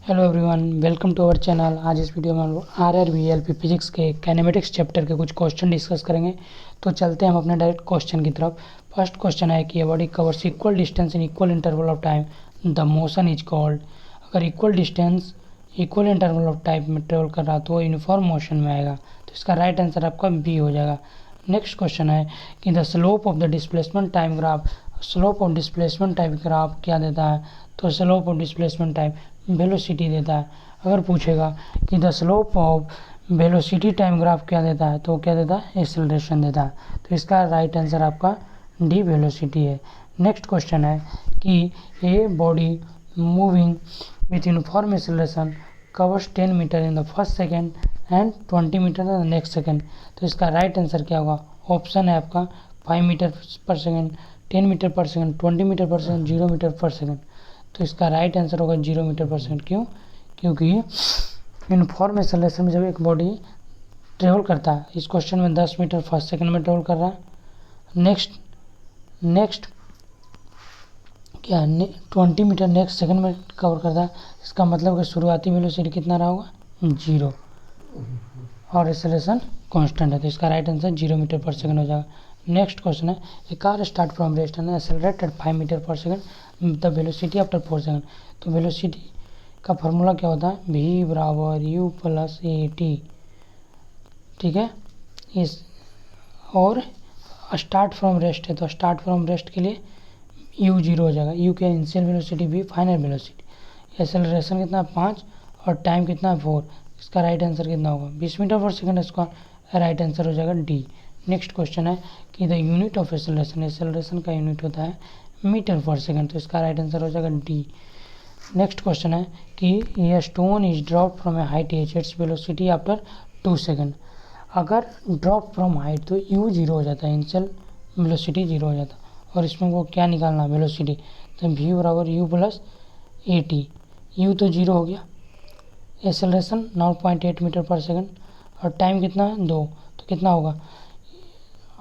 Hello everyone, welcome to our channel. आज इस video में हम लोग आरआरबी फिजिक्स के काइनेमेटिक्स चैप्टर के कुछ क्वेश्चन डिस्कस करेंगे। तो चलते हैं हम अपने डायरेक्ट क्वेश्चन की तरफ। फर्स्ट क्वेश्चन है कि body covers equal distance in equal interval of time, the motion is called. अगर equal distance equal interval of time में ट्रेवल कर रहा तो वो यूनिफॉर्म मोशन में आएगा। तो इसका राइट आंसर आपका बी हो जाएगा। नेक्स्ट क्वेश्चन है कि the slope of the displacement time graph. Slope of displacement time graph क्या देता है? तो slope of displacement time velocity देता है। अगर पूछेगा कि the slope of velocity time graph क्या देता है, तो क्या देता है? एक्सेलरेशन देता है। तो इसका राइट आंसर आपका डी वेलोसिटी है। नेक्स्ट क्वेश्चन है कि a body moving with uniform acceleration covers 10 meter in the first second and 20 metre in the next second. तो इसका राइट आंसर क्या होगा? ऑप्शन है आपका 5 metre per second, 10 metre per second, 20 meter per second, 0 metre per second. तो इसका right answer होगा 0 metre per second. क्यों? क्योंकि यूनिफॉर्म एक्सेलरेशन में जब एक बॉडी ट्रेवल करता है, इस क्वेश्चन में 10 मीटर फर्स्ट सेकंड में ट्रेवल कर रहा है। नेक्स्ट क्या है? 20 मीटर नेक्स्ट सेकंड में कवर करता है। इसका मतलब कि शुरुआती वेलोसिटी कितना रहा होगा? 0, और एक्सेलरेशन कांस्टेंट है। तो इसका right answer 0 metre per second हो जाएगा। नेक्स्ट क्वेश्चन है a car start from rest and accelerate at 5 metre per second the velocity after 4 second. तो वेलोसिटी का फॉर्मूला क्या होता है? v बराबर u प्लस ए टी। ठीक है, इस और स्टार्ट फ्रॉम रेस्ट है तो स्टार्ट फ्रॉम रेस्ट के लिए u 0 हो जाएगा। u के initial velocity v, final velocity. Acceleration कितना? 5, और टाइम कितना? 4। इसका राइट आंसर कितना होगा? 20 meter per second square. Right answer हो जाएगा डी। नेक्स्ट क्वेश्चन है कि the unit of acceleration, acceleration का यूनिट होता है मीटर पर सेकंड। तो इसका राइट आंसर हो जाएगा डी। नेक्स्ट क्वेश्चन है कि ये stone is drop from A height H, its velocity after 2 second. अगर ड्रॉप फ्रॉम हाइट तो u 0 हो जाता है, इनिशियल वेलोसिटी 0 हो जाता है, और इसमें वो क्या निकालना? वेलोसिटी। तो v बराबर u plus a T. You तो 0 हो गया, एक्सेलरेशन 9.8 मीटर पर सेकंड, और टाइम कितना है? 2। तो कितना होगा?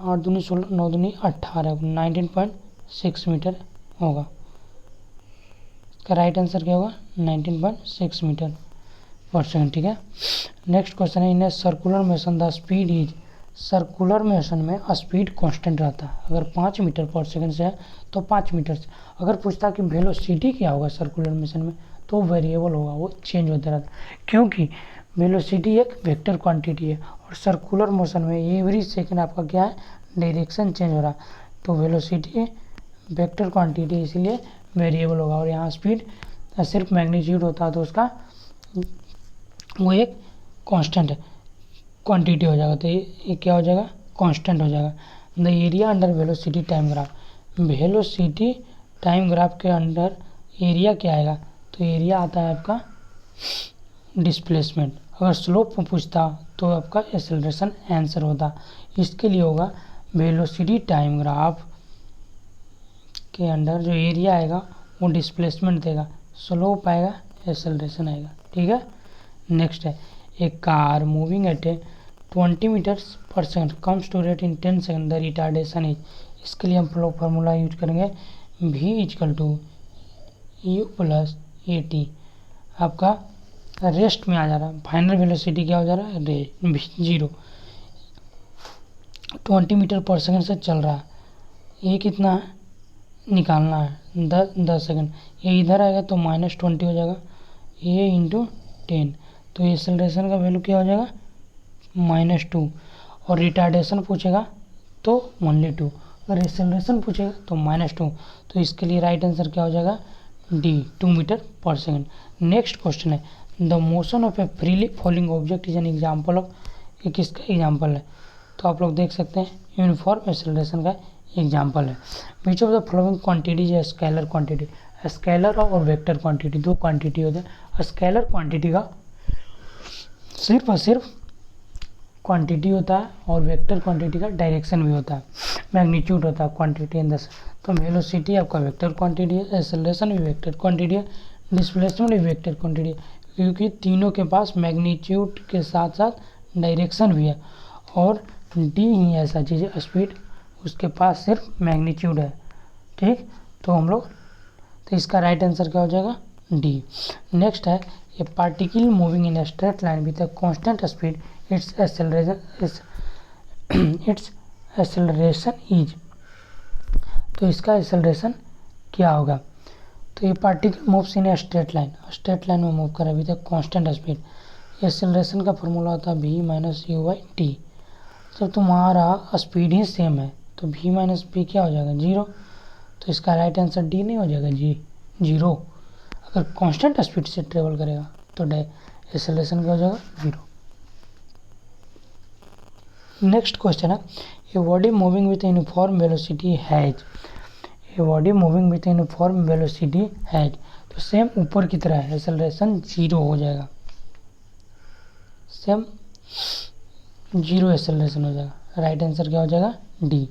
8 दूनी 16, 9 दूनी 18, 19.6 मीटर होगा। इसका राइट आंसर क्या होगा? 19.6 मीटर पर सेकंड। ठीक है। नेक्स्ट क्वेश्चन है in a circular motion the speed is. Circular motion में स्पीड कांस्टेंट रहता है। अगर 5 मीटर पर सेकंड से है तो 5 मीटर से। अगर पूछता कि वेलोसिटी क्या होगा सर्कुलर मोशन में, तो वेरिएबल होगा, वो चेंज होता रहता है। क्योंकि वेलोसिटी एक वेक्टर क्वांटिटी है, और सर्कुलर मोशन में एवरी सेकंड आपका क्या है? डायरेक्शन चेंज हो रहा है। तो वेलोसिटी वेक्टर क्वांटिटी, इसलिए वेरिएबल होगा। और यहाँ स्पीड सिर्फ मैग्नीट्यूड होता है, तो उसका वो एक कांस्टेंट है, क्वांटिटी हो जाएगा। तो ये क्या हो जाएगा? कांस्टेंट हो जाएगा। The area under velocity time graph. Velocity time graph के अंडर एरिया क्या आएगा? तो एरिया आता है आपका डिस्प्लेसमेंट। अगर स्लोप में पूछता तो आपका एक्सेलरेशन आंसर होता। इसके लिए होगा वेलोसिटी टाइम ग्राफ के अंडर जो एरिया आएगा वो डिस्प्लेसमेंट देगा, स्लोप आएगा, एक्सेलरेशन आएगा। ठीक है। नेक्स्ट है a car moving at 20 meters per second comes to rest in 10 second, the retardation is. इसके लिए हम लोग फार्मूला यूज करेंगे v equal to u plus a t. आपका रेस्ट में आ जा रहा है, फाइनल वेलोसिटी क्या हो जा रहा है? 0। 20 मीटर पर सेकंड से चल रहा है, ये कितना है? निकालना है 10 सेकंड। ये इधर आएगा तो -20 हो जाएगा, ये इंटू 10। तो एक्सेलरेशन का वैल्यू क्या हो जाएगा? -2। और रिटार्डेशन पूछेगा तो ओनली 2, अगर एक्सेलरेशन पूछेगा तो -2। तो इसके लिए राइट आंसर क्या हो जाएगा? D, 2 metre per second. Next question है the motion of A freely falling object is an example of. ये किसका एग्जाम्पल है? तो आप लोग देख सकते हैं यूनिफॉर्म एक्सेलरेशन का एग्जाम्पल है। Which of the following quantities है स्केलर क्वांटिटी। स्केलर और वेक्टर क्वांटिटी, दो क्वांटिटी होते हैं। स्केलर क्वांटिटी का सिर्फ और सिर्फ क्वांटिटी होता है, और वेक्टर क्वांटिटी का डायरेक्शन भी होता है, मैग्नीट्यूड होता है, क्वांटिटी इन दस। तो वेलोसिटी आपका वेक्टर क्वांटिटी है, एक्सेलरेशन भी वेक्टर क्वांटिटी है, डिस्प्लेसमेंट भी वेक्टर क्वांटिटी है, क्योंकि तीनों के पास मैग्नीट्यूड के साथ साथ डायरेक्शन भी है। और डी ही ऐसा चीज़ है, स्पीड, उसके पास सिर्फ मैग्नीट्यूड है। ठीक, तो हम लोग, तो इसका राइट आंसर क्या हो जाएगा? डी। नेक्स्ट है ए particle moving in a straight line with a constant speed it's acceleration is. तो इसका एक्सेलरेशन क्या होगा? तो ये particle moves in a straight line में मूव कर रहा है with a constant speed. Acceleration का फॉर्मूला होता है v minus u by T. जब तुम्हारा स्पीड ही सेम है तो v माइनस पी क्या हो जाएगा? 0। तो इसका राइट आंसर डी नहीं हो जाएगा, जी 0। अगर कांस्टेंट स्पीड से ट्रेवल करेगा तो एक्सेलरेशन क्या हो जाएगा? 0। नेक्स्ट क्वेश्चन है, a body moving with uniform velocity has. A body moving with uniform velocity has, तो सेम ऊपर की तरह है, एक्सेलरेशन 0 हो जाएगा, सेम 0 एक्सेलरेशन हो जाएगा। राइट आंसर क्या हो जाएगा? डी।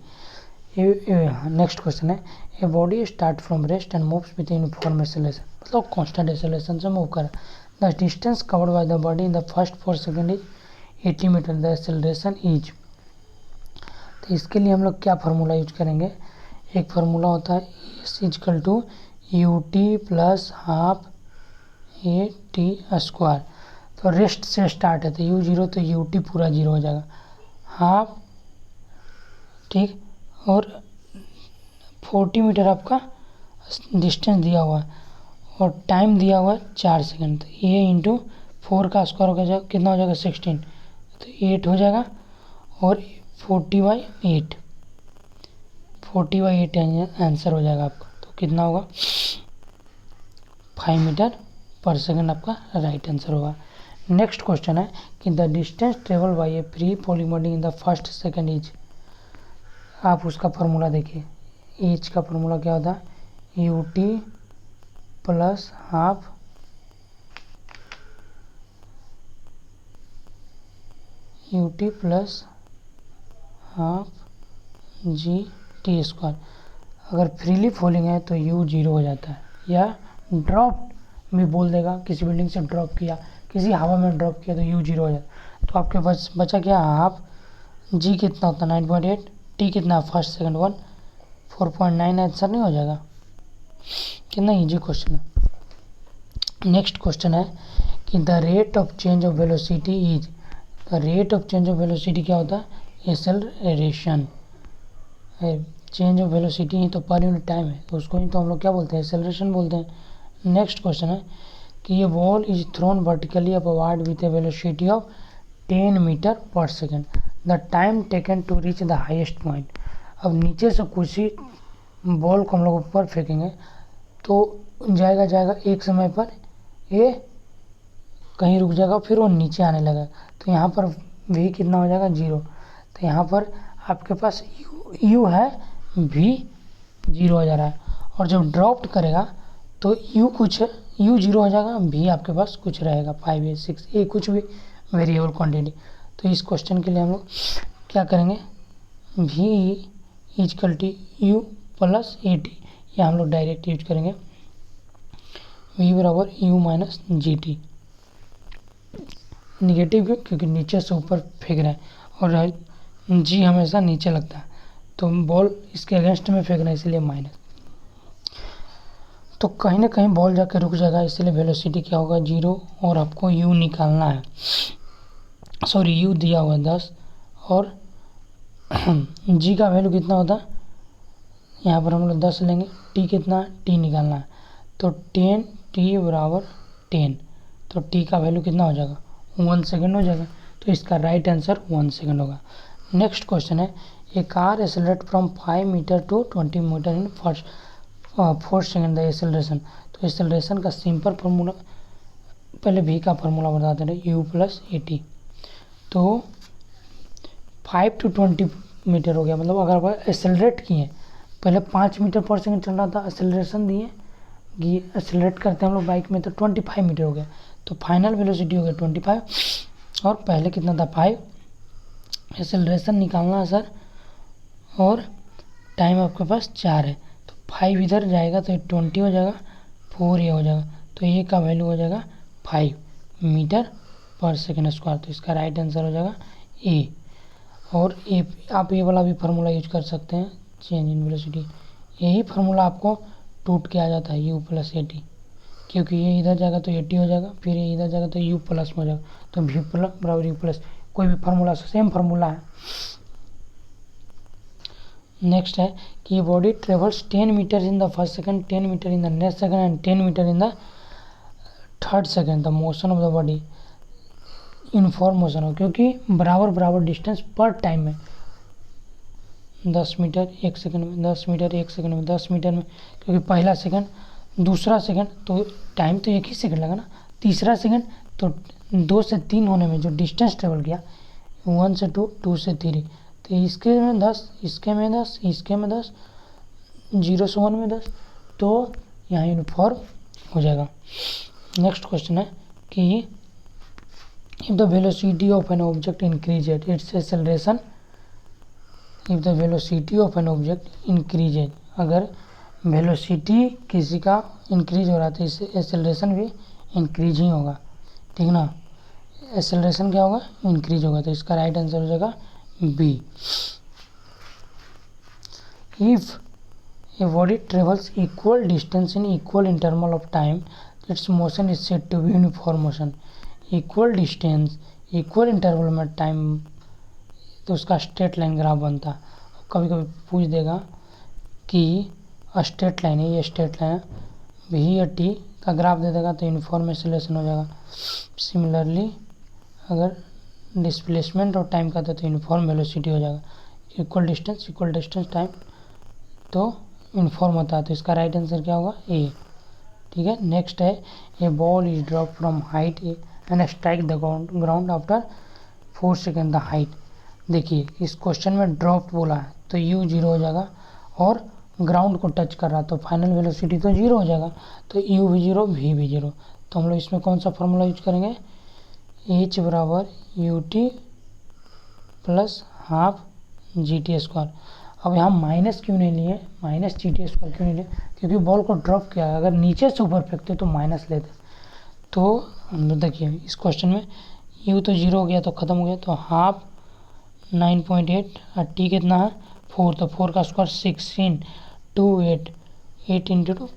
नेक्स्ट क्वेश्चन है, a body start from rest and moves with uniform acceleration, मतलब कांस्टेंट एक्सेलरेशन से मूव कर। The distance covered by the body in the first 4 second is 80 meter, the acceleration is. तो इसके लिए हम लोग क्या फार्मूला यूज करेंगे? एक फार्मूला होता है S equal to u t plus half a t square. तो रेस्ट से स्टार्ट है तो यू 0, तो यू टी पूरा 0 हो जाएगा, हाफ, ठीक, और 40 मीटर आपका डिस्टेंस दिया हुआ है और टाइम दिया हुआ है 4 सेकंड। तो ये इंटू 4 का स्क्वायर हो जाएगा, कितना हो जाएगा? 16, तो 8 हो जाएगा। और 40/8 आंसर हो जाएगा आपका। तो कितना होगा? 5 मीटर पर सेकंड आपका राइट आंसर होगा। नेक्स्ट क्वेश्चन है कि the distance travel bye A free falling body in the first second is. आप उसका फार्मूला देखिए, एच का फार्मूला क्या होता है? U t plus half you t plus half G T square. अगर फ्रीली फॉलिंग है तो यू 0 हो जाता है, या ड्रॉप भी बोल देगा, किसी बिल्डिंग से ड्रॉप किया, किसी हवा में ड्रॉप किया तो यू 0 हो जाता है। तो आपके पास बचा क्या? हाफ, जी कितना होता है? 9.8, टी कितना? फर्स्ट सेकंड 1, 4.9 आंसर नहीं हो जाएगा? कितना ईजी क्वेश्चन है। नेक्स्ट क्वेश्चन है कि the rate of change of velocity is. The rate of change of velocity क्या होता है? एक्सेलरेशन। चेंज ऑफ वेलोसिटी ही तो पर यूनिट टाइम है, तो उसको ही तो हम लोग क्या बोलते हैं? एक्सेलरेशन बोलते हैं। नेक्स्ट क्वेश्चन है कि ये ball is thrown vertically upward with a velocity of 10 metre per second, the time taken to reach the highest point. अब नीचे से कुछ ही बॉल को हम लोग ऊपर फेंकेंगे तो जाएगा एक समय पर ये कहीं रुक जाएगा, फिर वो नीचे आने लगा, तो यहाँ पर भी कितना हो जाएगा? 0। तो यहाँ पर आपके पास यू है, भी 0 हो जा रहा है, और जब ड्रॉप करेगा तो यू 0 हो जाएगा, भी आपके पास कुछ रहेगा, 5 या 6, ये कुछ भी वेरिएबल क्वांटिटी। तो इस क्वेश्चन के लिए हम लोग क्या करेंगे? भी equal to u plus a t, या हम लोग डायरेक्ट यूज करेंगे v बराबर u minus g t. Negative क्योंकि नीचे से ऊपर फेंक रहे हैं और जी हमेशा नीचे लगता है, तो बॉल इसके अगेंस्ट में फेंक रहे हैं, इसलिए माइनस। तो कहीं ना कहीं बॉल जाके रुक जाएगा, इसलिए वेलोसिटी क्या होगा? 0। और आपको यू निकालना है, सॉरी यू दिया हुआ है 10, और जी का वैल्यू कितना होता है? यहाँ पर हम लोग 10 लेंगे, टी कितना है? टी निकालना है, तो 10 टी बराबर 10, तो टी का वैल्यू कितना हो जाएगा? 1 सेकेंड हो जाएगा। तो इसका राइट आंसर 1 सेकेंड होगा। नेक्स्ट क्वेश्चन है, a car accelerate from 5 metre to 20 metre in 4 second, the acceleration. तो एक्सेलरेशन का सिंपल फार्मूला, पहले भी का फार्मूला बताते रहे, यू प्लस ए टी। तो 5 to 20 मीटर हो गया, मतलब अगर वह एक्सेलरेट किए, पहले 5 मीटर पर सेकेंड चल रहा था, एक्सेलरेशन दिए, एक्सेलरेट करते हैं हम लोग बाइक में, तो 25 मीटर हो गया, तो फाइनल वेलोसिटी हो गया 25, और पहले कितना था? 5। एक्सेलरेशन निकालना है सर, और टाइम आपके पास 4 है, तो 5 इधर जाएगा तो 20 हो जाएगा, 4 ये हो जाएगा, तो ये का वैल्यू हो जाएगा 5 मीटर पर सेकेंड स्क्वायर। तो इसका राइट आंसर हो जाएगा ए। और ए आप ये वाला भी फार्मूला यूज कर सकते हैं, चेंज इन वेलोसिटी, यही फार्मूला आपको टूट के आ जाता है, यू प्लस ए टी। क्योंकि ये इधर जाएगा तो 80 हो जाएगा, फिर ये इधर जाएगा तो u प्लस हो जाएगा, तो v प्लस बराबर u प्लस, कोई भी फार्मूला सेम फार्मूला है। नेक्स्ट है कि body travels 10 meter in the first second, 10 meter in the next second and 10 meter in the third second. The motion of the body uniform motion हो, क्योंकि बराबर बराबर distance पर टाइम में 10 metre 1 second में, 10 मीटर 1 सेकंड में, 10 metre में, क्योंकि पहला सेकंड दूसरा सेकंड तो टाइम तो 1 ही सेकंड लगा ना, तीसरा सेकंड तो 2 से 3 होने में जो डिस्टेंस ट्रेवल किया 1 से 2, 2 से 3, तो इसके में 10, इसके में 10, इसके में 10, 0 से 1 में 10, तो यहाँ यूनिफॉर्म हो जाएगा। नेक्स्ट क्वेश्चन है कि if the velocity of an object increases it's acceleration, if the velocity of an object increases, अगर वेलोसिटी किसी का इंक्रीज हो रहा है तो इससे एक्सेलरेशन भी इंक्रीज ही होगा, ठीक ना। एक्सेलरेशन क्या होगा, इंक्रीज होगा, तो इसका राइट आंसर हो जाएगा B. If a body travels equal distance in equal interval of time its motion is said to be uniform motion. Equal distance equal interval में टाइम, तो उसका स्ट्रेट लाइन ग्राफ बनता है। कभी कभी पूछ देगा कि स्ट्रेट लाइन है, ये स्ट्रेट लाइन है, वी या टी का ग्राफ दे देगा तो यूनिफॉर्म एक्सेलरेशन हो जाएगा। सिमिलरली अगर डिस्प्लेसमेंट और टाइम का था तो यूनिफॉर्म वेलोसिटी हो जाएगा। इक्वल डिस्टेंस टाइम तो यूनिफॉर्म होता है, तो इसका राइट आंसर क्या होगा, ए, ठीक है। नेक्स्ट है a ball is drop from height and strike the ground after 4 second the height. देखिए इस क्वेश्चन में ड्रॉप बोला है तो u 0 हो जाएगा, और ग्राउंड को टच कर रहा तो फाइनल वेलोसिटी तो 0 हो जाएगा, तो u भी 0 v भी 0। तो हम लोग इसमें कौन सा फॉर्मूला यूज करेंगे, h बराबर ut प्लस हाफ GT²। अब यहाँ माइनस क्यों नहीं लिए, माइनस GT² क्यों नहीं लिए, क्योंकि बॉल को ड्रॉप किया है, अगर नीचे से ऊपर फेंकते तो माइनस लेते। तो हम लोग देखिए इस क्वेश्चन में u तो 0 हो गया तो ख़त्म हो गया, तो हाफ 9.8 और t कितना है 4, तो 4 का स्क्वायर 16, 2 8, 8 इंटू 2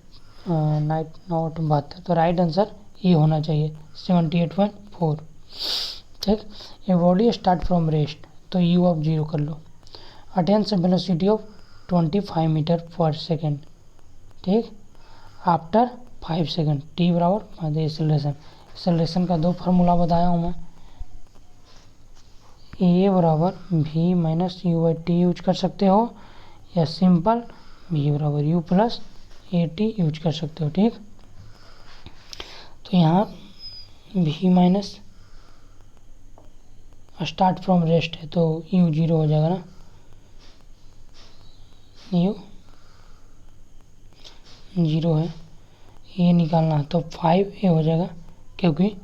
9 72, तो राइट आंसर ये होना चाहिए 78.4, ठीक। ए बॉडी स्टार्ट फ्रॉम रेस्ट, तो u ऑफ 0 कर लो, attains velocity of 25 metre per second, ठीक, आफ्टर 5 सेकेंड, t बराबर एक्सेलरेशन का 2 फार्मूला बताया हूँ मैं, ए बराबर v minus u by T use कर सकते हो, या सिंपल v बराबर u plus a T use कर सकते हो, ठीक। तो यहाँ v minus start from rest है तो u 0 हो जाएगा ना, u 0 है, ये निकालना है तो 5a हो जाएगा, क्योंकि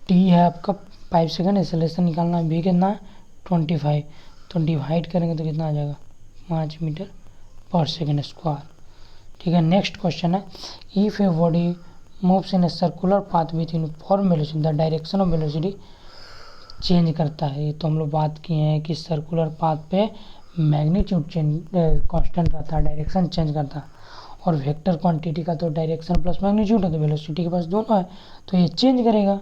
t है आपका 5 सेकेंड, एक्सेलरेशन निकालना है, v कितना है 25, तो डिवाइड करेंगे तो कितना आ जाएगा 5 मीटर पर सेकेंड स्क्वायर, ठीक है। नेक्स्ट क्वेश्चन है if a body moves in a circular path with uniform velocity the direction of velocity change करता है। ये तो हम लोग बात किए हैं कि सर्कुलर पाथ पे मैग्नीट्यूड चेंज कांस्टेंट रहता है, डायरेक्शन चेंज करता है, और वेक्टर क्वांटिटी का तो डायरेक्शन प्लस मैग्नीट्यूड है, तो वेलोसिटी के पास दोनों है तो ये चेंज करेगा।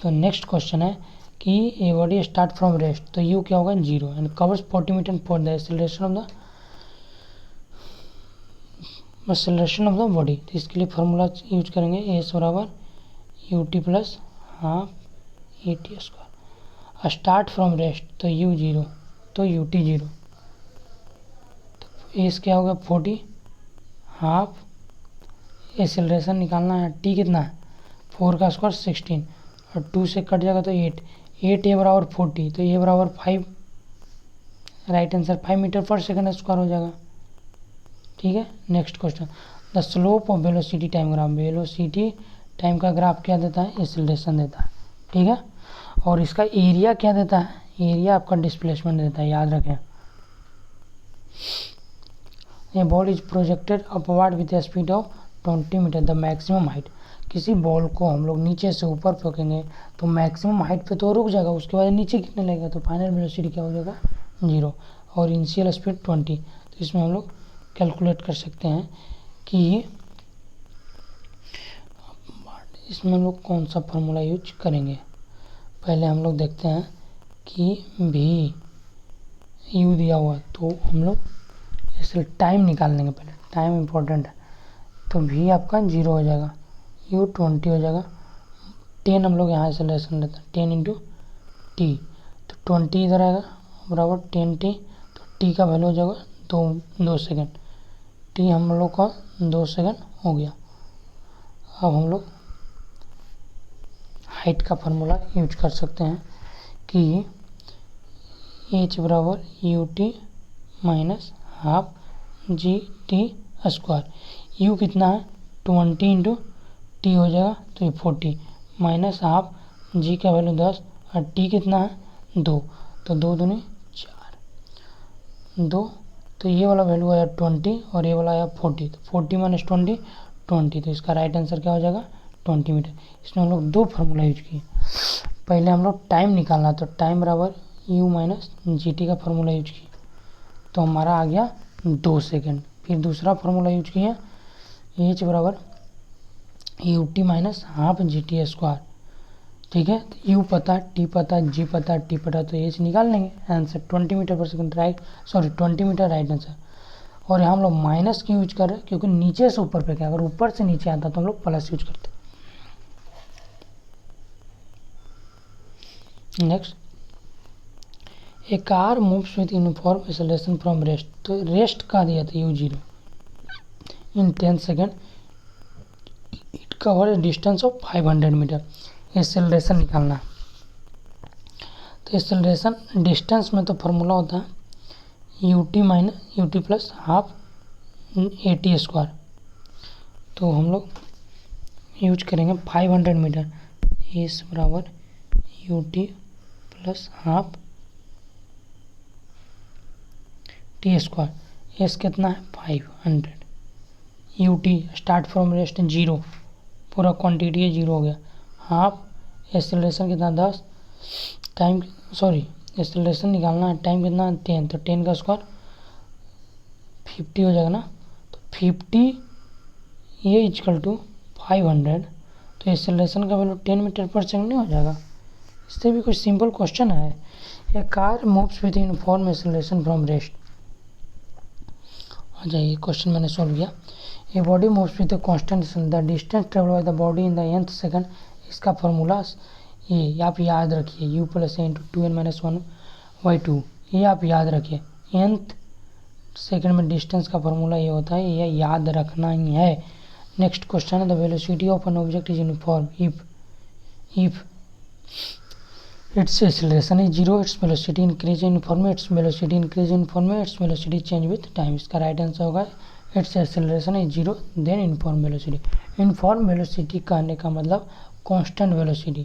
तो नेक्स्ट क्वेश्चन है कि a body start from rest, तो यू क्या होगा 0 and covers 40 meter for the acceleration of the body, तो इसके लिए फार्मूला यूज करेंगे एस बराबर u t plus half a t square. Start from rest तो u 0 तो u t 0, तो एस क्या होगा 40, हाफ एक्सेलरेशन निकालना है, t कितना है 4 का स्क्वायर 16, और 2 से कट जाएगा तो 8, 8 ए बराबर 40, तो ये बराबर 5, right answer 5 metre per second square हो जाएगा, ठीक है। Next question the slope of velocity time graph, velocity time का ग्राफ क्या देता है, एक्सेलरेशन देता है, ठीक है। और इसका एरिया क्या देता है, एरिया आपका डिस्प्लेसमेंट देता है, याद रखें। A ball is projected upward with a speed of 20 metre the maximum height, किसी बॉल को हम लोग नीचे से ऊपर फेंकेंगे तो मैक्सिमम हाइट पे तो रुक जाएगा, उसके बाद नीचे कितने लगेगा, तो फाइनल वेलोसिटी क्या हो जाएगा 0, और इनिशियल स्पीड 20। तो इसमें हम लोग कैलकुलेट कर सकते हैं कि इसमें हम लोग कौन सा फार्मूला यूज करेंगे। पहले हम लोग देखते हैं कि भी यू दिया हुआ तो हम लोग इसलिए टाइम निकाल लेंगे। पहले टाइम इम्पोर्टेंट है, तो भी आपका 0 हो जाएगा, यू 20 हो जाएगा। 10 हम लोग यहाँ से लेसन लेते हैं, 10 इंटू टी, तो 20 इधर आएगा बराबर 10t, तो टी का वैल्यू हो जाएगा 2 सेकेंड। टी हम लोग का 2 सेकेंड हो गया। अब हम लोग हाइट का फार्मूला यूज कर सकते हैं कि h बराबर u t minus half G T square. You कितना है 20 इंटू टी हो जाएगा, तो ये 40 माइनस हाफ जी का वैल्यू 10 और टी कितना है 2, तो 2 दूनी 4, 2, तो ये वाला वैल्यू आया 20 और ये वाला आया 40, तो 40 माइनस 20 20, तो इसका राइट आंसर क्या हो जाएगा 20 मीटर। इसमें हम लोग 2 फार्मूला यूज किए। पहले हम लोग टाइम निकालना, तो टाइम बराबर यू माइनस जी टी का फार्मूला यूज किया, तो हमारा आ गया 2 सेकेंड। फिर दूसरा फार्मूला यूज किया एच बराबर u t minus half G T square. ठीक है, तो यू पता, टी पता, जी पता, टी पता, तो एच निकाल लेंगे। Answer 20 meter per second right, 20 meter right answer. और यहाँ हम लोग माइनस क्यों यूज कर रहे हैं, क्योंकि नीचे से ऊपर पे क्या, अगर ऊपर से नीचे आता तो हम लोग प्लस यूज करते। Next, a car moves with uniform acceleration from rest, तो रेस्ट का दिया था u0 in 10 second, it cover distance of 500 meter. Acceleration निकालना, तो एक्सेलरेशन डिस्टेंस में तो फार्मूला होता है u t minus u t plus half a t square, तो हम लोग यूज करेंगे 500 मीटर, एस बराबर u t plus half t square. S कितना है 500, U T start from rest 0, पूरा क्वांटिटी है 0 हो गया, हाफ एक्सेलरेशन कितना 10, टाइम एक्सेलरेशन निकालना है, टाइम कितना 10, तो 10 का स्क्वायर 50 हो जाएगा ना, तो 50 ये इक्वल टू 500, तो एक्सेलरेशन का वैल्यू 10 मीटर पर सेकेंड नहीं हो जाएगा। इससे भी कुछ सिंपल क्वेश्चन है। A car moves with uniform acceleration from rest. अच्छा, ये क्वेश्चन मैंने सॉल्व किया। A body moves with a constant the distance travel by the body in the nth second. इसका फॉर्मूला ये आप याद रखिए, u plus a into 2n minus 1/2, ये आप याद रखिए। nth सेकंड में डिस्टेंस का फॉर्मूला ये होता है, ये याद रखना ही है। नेक्स्ट क्वेश्चन है, the velocity of an object is uniform if its acceleration is 0, its velocity increase uniformly, its velocity increase uniformly, its velocity change with time। इसका राइट आंसर होगा its acceleration is 0 then uniform velocity। uniform velocity कहने का मतलब constant velocity,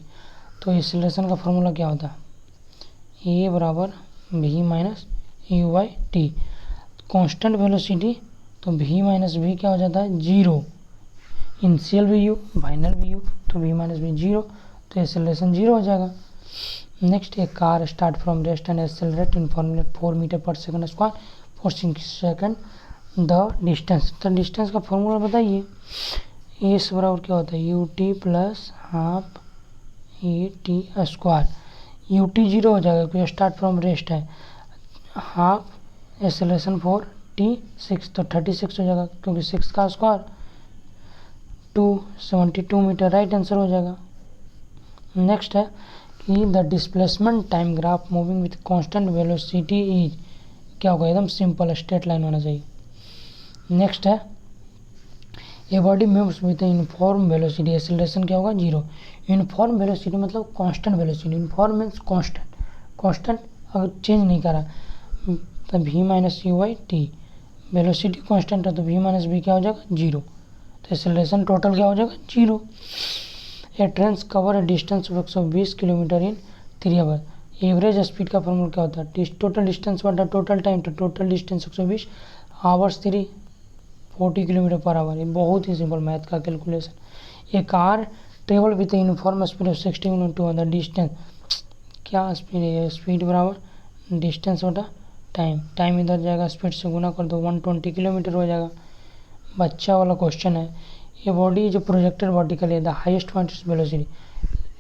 तो acceleration का formula क्या होता है ए बराबर v minus u by t. Constant velocity तो वी माइनस वी क्या हो जाता है 0, इनिशियल भी यू फाइनल भी यू, तो वी माइनस वी 0, तो एक्सेलरेशन 0 हो जाएगा। Next, a car start from rest and accelerate in formulate 4 metre per second square for 6 second the distance. तो डिस्टेंस का फॉर्मूला बताइए। एस बराबर क्या होता है u t plus half a t square. U T 0 हो जाएगा क्योंकि स्टार्ट फ्रॉम रेस्ट है, हाफ एक्सेलरेशन 4 टी 6, तो 36 हो जाएगा क्योंकि 6 का स्क्वायर 272 मीटर, राइट आंसर हो जाएगा। नेक्स्ट है कि the displacement time graph moving with constant velocity is, क्या होगा एकदम सिंपल स्ट्रेट लाइन होना चाहिए। नेक्स्ट है a body moves with uniform velocity, acceleration क्या होगा 0। यूनिफॉर्म वेलोसिटी मतलब constant velocity, uniform means constant, constant अगर चेंज नहीं करा तो v minus u by t, velocity constant है तो वी माइनस वी क्या हो जाएगा 0, तो एक्सेलरेशन टोटल क्या हो जाएगा 0। A train cover distance of 120 kilometre in 3 hour. Average speed का फॉर्मूला क्या होता है टोटल डिस्टेंस बटा टोटल टाइम, तो total distance 120 hours 3 40 kilometre per hour. ये बहुत ही सिंपल मैथ का calculation. A car travel with uniform speed of 60 kilometre the distance, क्या स्पीड है, स्पीड बराबर डिस्टेंस बटा टाइम, टाइम इधर जाएगा स्पीड से गुना कर दो 120 किलोमीटर हो जाएगा। बच्चा वाला क्वेश्चन है। ये बॉडी जो प्रोजेक्टेड बॉडी का लिए द हाईएस्ट पॉइंट वेलोसिटी,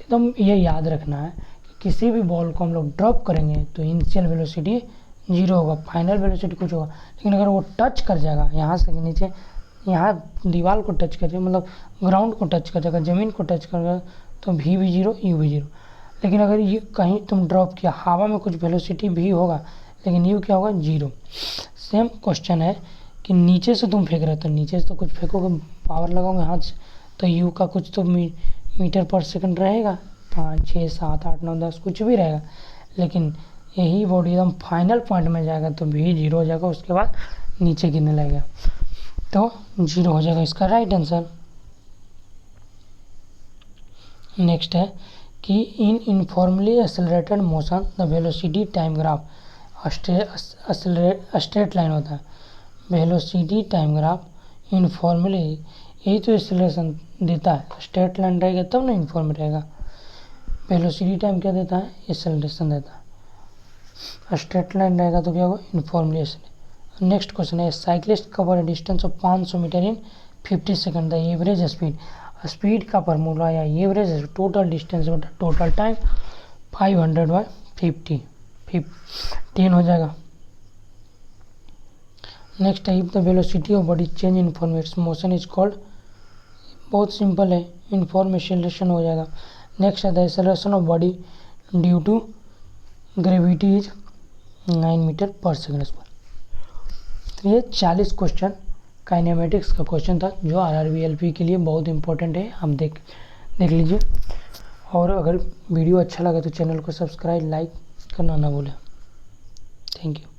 एकदम ये याद रखना है कि किसी भी बॉल को हम लोग ड्रॉप करेंगे तो इनिशियल वेलोसिटी 0 होगा, फाइनल वेलोसिटी कुछ होगा, लेकिन अगर वो टच कर जाएगा यहाँ से नीचे, यहाँ दीवार को टच कर जाएगा, मतलब ग्राउंड को टच कर जाएगा, ज़मीन को टच करेगा, तो v भी 0 u भी 0। लेकिन अगर ये कहीं तुम ड्रॉप किया, हवा में कुछ वेलोसिटी v होगा, लेकिन u क्या होगा 0। सेम क्वेश्चन है कि नीचे से तुम फेंक रहे हो, तो नीचे से तो कुछ फेंकोगे, पावर लगाओगे हाथ से, तो u का कुछ तो मीटर पर सेकंड रहेगा, 5 6 7 8 9 10 कुछ भी रहेगा। लेकिन यही बॉडी एकदम फाइनल पॉइंट में जाएगा तो भी 0 हो जाएगा, उसके बाद नीचे गिरने लगेगा, तो 0 हो जाएगा इसका राइट आंसर। नेक्स्ट है कि in informally accelerated motion the velocity time graph, straight line होता है, वेलोसिटी टाइम ग्राफ इनफॉर्मली, यही तो एक्सेलरेशन देता है, स्ट्रेट लाइन रहेगा तब ना इनफॉर्म रहेगा। वेलोसिटी टाइम क्या देता है, एक्सेलरेशन देता है, स्ट्रेट लाइन रहेगा तो क्या होगा इनफॉर्मली एक्सेलरेशन। नेक्स्ट क्वेश्चन है cyclist cover distance of 500 meter in 50 second, the average speed, speed का फार्मूला या एवरेज टोटल डिस्टेंस बटा टोटल टाइम 500/50 15 हो जाएगा। नेक्स्ट है if the velocity of body change in its motion is called, बहुत simple है, information हो जाएगा। नेक्स्ट है the acceleration of body due to gravity is 9 meter per second square. तो ये 40 क्वेश्चन काइनेमेटिक्स का क्वेश्चन था जो आरआरबी एलपी के लिए बहुत इंपॉर्टेंट है, आप देख लीजिए। और अगर वीडियो अच्छा लगा तो चैनल को सब्सक्राइब लाइक करना ना भूलें। Thank you.